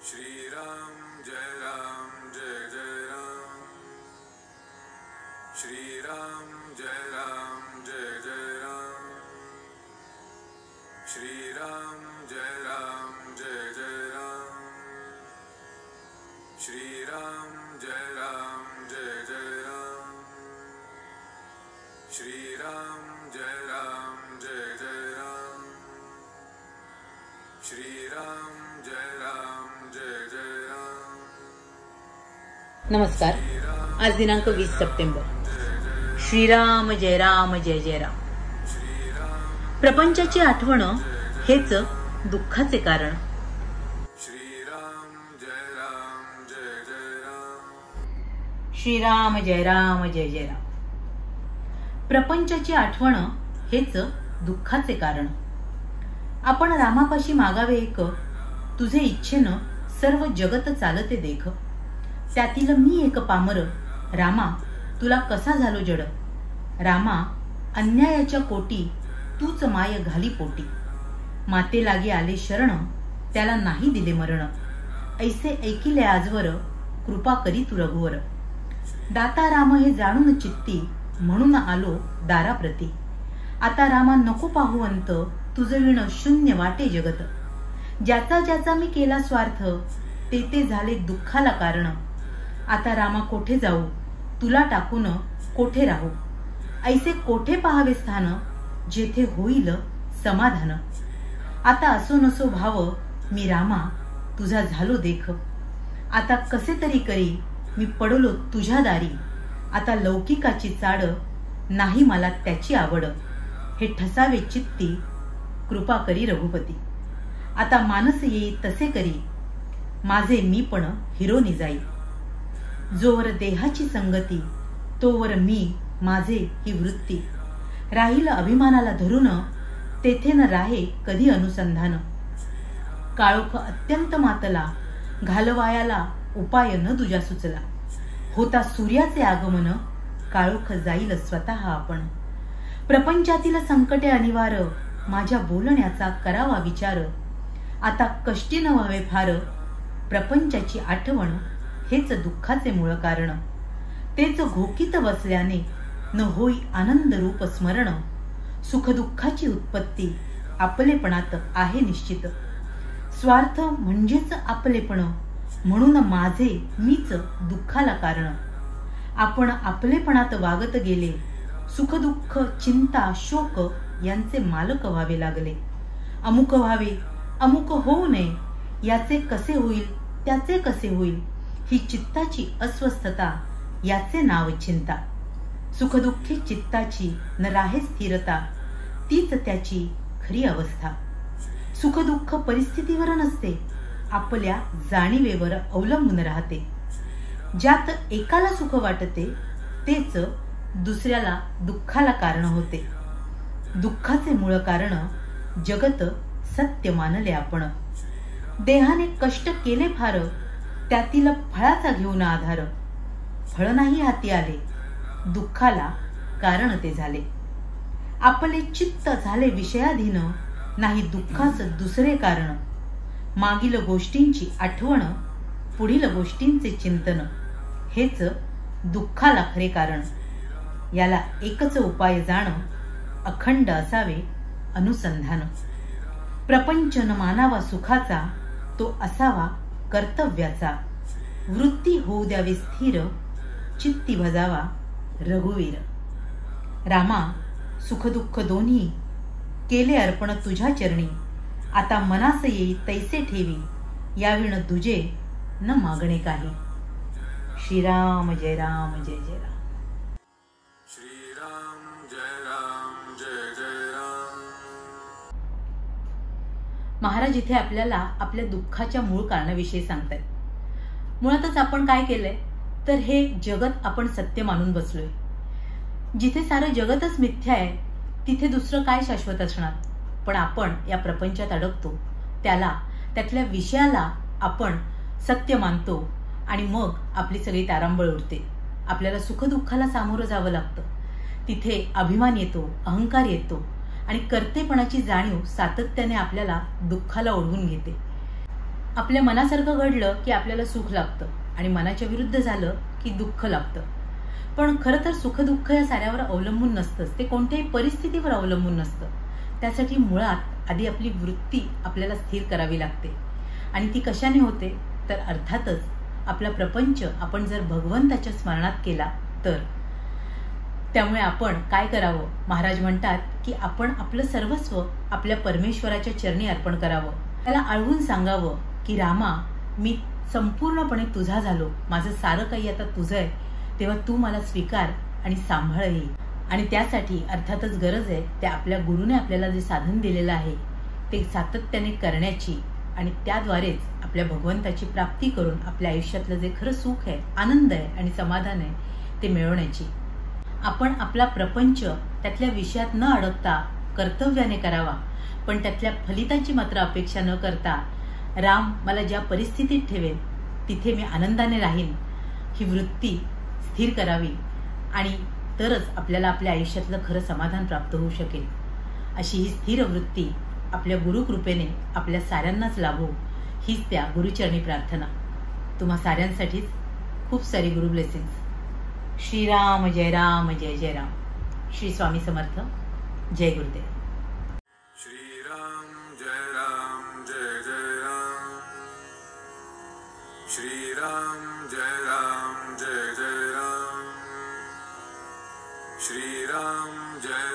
श्री राम जय जय राम। श्री राम जय जय राम। श्री राम जय जय राम। श्री राम जय जय राम। श्री राम जय जय राम। श्री राम जय जय राम। नमस्कार। आज दिनांक 20 सप्टेंबर। श्रीराम जय जय राम। प्रपंचाची आठवण हेच दुःखाचे कारण। श्रीराम जय जय राम। श्रीराम जय जय राम। प्रपंचाची आठवण हेच दुःखाचे कारण। आपण रामापाशी मागावे एक, तुझे इच्छेनं सर्व जगत चालते देख। त्यातील मी एक पामर, रामा तुला कसा झालो जड। रामा अन्यायाच्या कोटी, तूच माय घाली पोटी। माते लागे आले शरण, त्याला नाही दिले मरण। ऐसे ऐकिले आजवर, कृपा करी तू रघुवर। दाता राम हे जाणून चित्ती, म्हणून आलो दाराप्रती। आता रामा नको पाहू अंत, तुझं विण शून्य वाटे जगत। ज्याचा ज्याचा मी केला स्वार्थ, ते ते झाले दुःखाला कारण। आता रामा कोठे जाऊ, तुला टाकून कोठे राहू। ऐसे कोठे पाहावे स्थान, जेथे होईल समाधान। आता असो नसो भाव, मी रामा तुझा झालो देख। आता कसे तरी करी, मी पडलो तुझ्या दारी। आता लौकिकाची चाड, नाही मला त्याची आवड। हे ठसावे चित्ती, कृपा करी रघुपती। आता मानस येई तसे करी, माझे मी पण हिरोनी जाई। जोवर देहाची संगती, तोवर मी माझे ही वृत्ती। राहील अभिमानाला धरून, तेथे न राहे कधी अनुसंधान। काळोख अत्यंत मातला, घालवायाला उपाय न तुझ्या सुचला। होता सूर्याचे आगमन, काळोख जाईल स्वतः आपण। प्रपंचातील संकटे अनिवार्य, माझ्या बोलण्याचा करावा विचार। आता कष्टी न व्हावे फार, प्रपंचाची आठवण हेच दुःखाचे मूळ कारण। तेच घोकीत बसल्याने, न होई आनंद रूप स्मरण। सुख दुःखाची उत्पत्ती, आपलेपणात आहे निश्चित। स्वार्थ म्हणजेच आपलेपण, म्हणून माझे मीच दुःखाला कारण। आपण आपलेपणात वागत गेले, सुख दुःख चिंता शोक यांचे मालक व्हावे लागले। अमुक व्हावे अमुक होऊ नये, याचे कसे होईल त्याचे कसे होईल, ही चित्ताची अस्वस्थता, याचे नाव चिंता। सुखदुःखी चित्ताची न राहे स्थिरता, तीच त्याची खरी अवस्था। सुखदुःख परिस्थितीवर नसते, आपल्या जाणीवेवर अवलंबून राहते। ज्यात एकाला सुख वाटते, तेच दुसऱ्याला दुःखाला कारण होते। दुःखाचे मूळ कारण जगत सत्य मानले आपण। देहाने कष्ट केले फार, त्यातील फळाचा घेऊन आधार। फळ नाही हाती आले, दुःखाला कारण ते झाले। आपले चित्त झाले विषयाधीन, नाही दुःखाच दुसरे कारण। मागील गोष्टींची आठवण, पुढील गोष्टींचे चिंतन, हेच दुःखाला खरे कारण। याला एकच उपाय जाण, अखंड असावे अनुसंधान। प्रपंच न मानावा सुखाचा, तो असावा कर्तव्याचा। वृत्ती होऊ द्यावी स्थिर, चित्ती भजावा रघुवीर। रामा सुखदुःख दोन्ही, केले अर्पण तुझ्या चरणी। आता मनास येई तैसे ठेवी, याविण तुझे न मागणे काही। श्रीराम जय राम जय जय राम। श्रीराम जय जय राम। महाराज इथे आपल्याला आपल्या दुःखाच्या मूळ कारणाविषयी सांगतायत। मुळातच आपण काय केलंय, तर हे जगत आपण सत्य मानून बसलोय। जिथे सारं जगतच मिथ्या आहे, तिथे दुसरं काय शाश्वत असणार। पण आपण या प्रपंचात अडकतो, त्यातल्या विषयाला आपण सत्य मानतो, आणि मग आपली सगळी तारांबळ उडते। आपल्याला सुखदुःखाला सामोरं जावं लागतं। तिथे अभिमान येतो, अहंकार येतो, आणि कर्तेपणाची जाणीव सातत्याने आपल्याला दुःखाला ओढवून घेते। आपल्या मनासारखं घडलं की आपल्याला सुख लाभतं आणि मनाच्या विरुद्ध झालं की दुःख लाभतं. पण खरं तर सुखदुःख या साऱ्यावर अवलंबून नसतंच, ते कोणत्याही परिस्थितीवर अवलंबून नसतं. त्यासाठी मुळात आधी आपली वृत्ती आपल्याला स्थिर करावी लागते. आणि ती कशाने होते तर अर्थातच आपला प्रपंच आपण जर भगवंताच्या स्मरणात केला तर. त्यामुळे आपण काय करावं, महाराज म्हणतात की आपण आपलं सर्वस्व आपल्या परमेश्वराच्या चरणी अर्पण करावं. त्याला आळवून सांगावं की रामा, मी संपूर्णपणे तुझा झालो, माझं सारं काही आता तुझं आहे, तेव्हा तू मला स्वीकार आणि सांभाळ ये. आणि त्यासाठी अर्थातच गरज आहे त्या आपल्या गुरुने आपल्याला जे साधन दिलेलं आहे ते सातत्याने करण्याची आणि त्याद्वारेच आपल्या भगवंताची प्राप्ती करून आपल्या आयुष्यातलं जे खरं सुख आहे, आनंद आहे आणि समाधान आहे ते मिळवण्याची. आपण आपला प्रपंच त्यातल्या विषयात न अडकता कर्तव्याने करावा, पण त्यातल्या फलिताची मात्र अपेक्षा न करता राम मला ज्या परिस्थितीत ठेवेल तिथे मी आनंदाने राहीन ही वृत्ती स्थिर करावी. आणि तरच आपल्याला आपल्या आयुष्यातलं खरं समाधान प्राप्त होऊ शकेल. अशी ही स्थिर वृत्ती आपल्या गुरुकृपेने आपल्या साऱ्यांनाच लाभो, हीच त्या गुरुचरणी प्रार्थना. तुम्हा साऱ्यांसाठीच खूप सारी गुरु ब्लेसिंग्स. श्रीराम जय राम जय जय राम. श्री स्वामी समर्थ. जय गुरुदेव. श्रीराम जय राम जय जय राम. श्रीराम जय राम जय जय राम. श्रीराम जय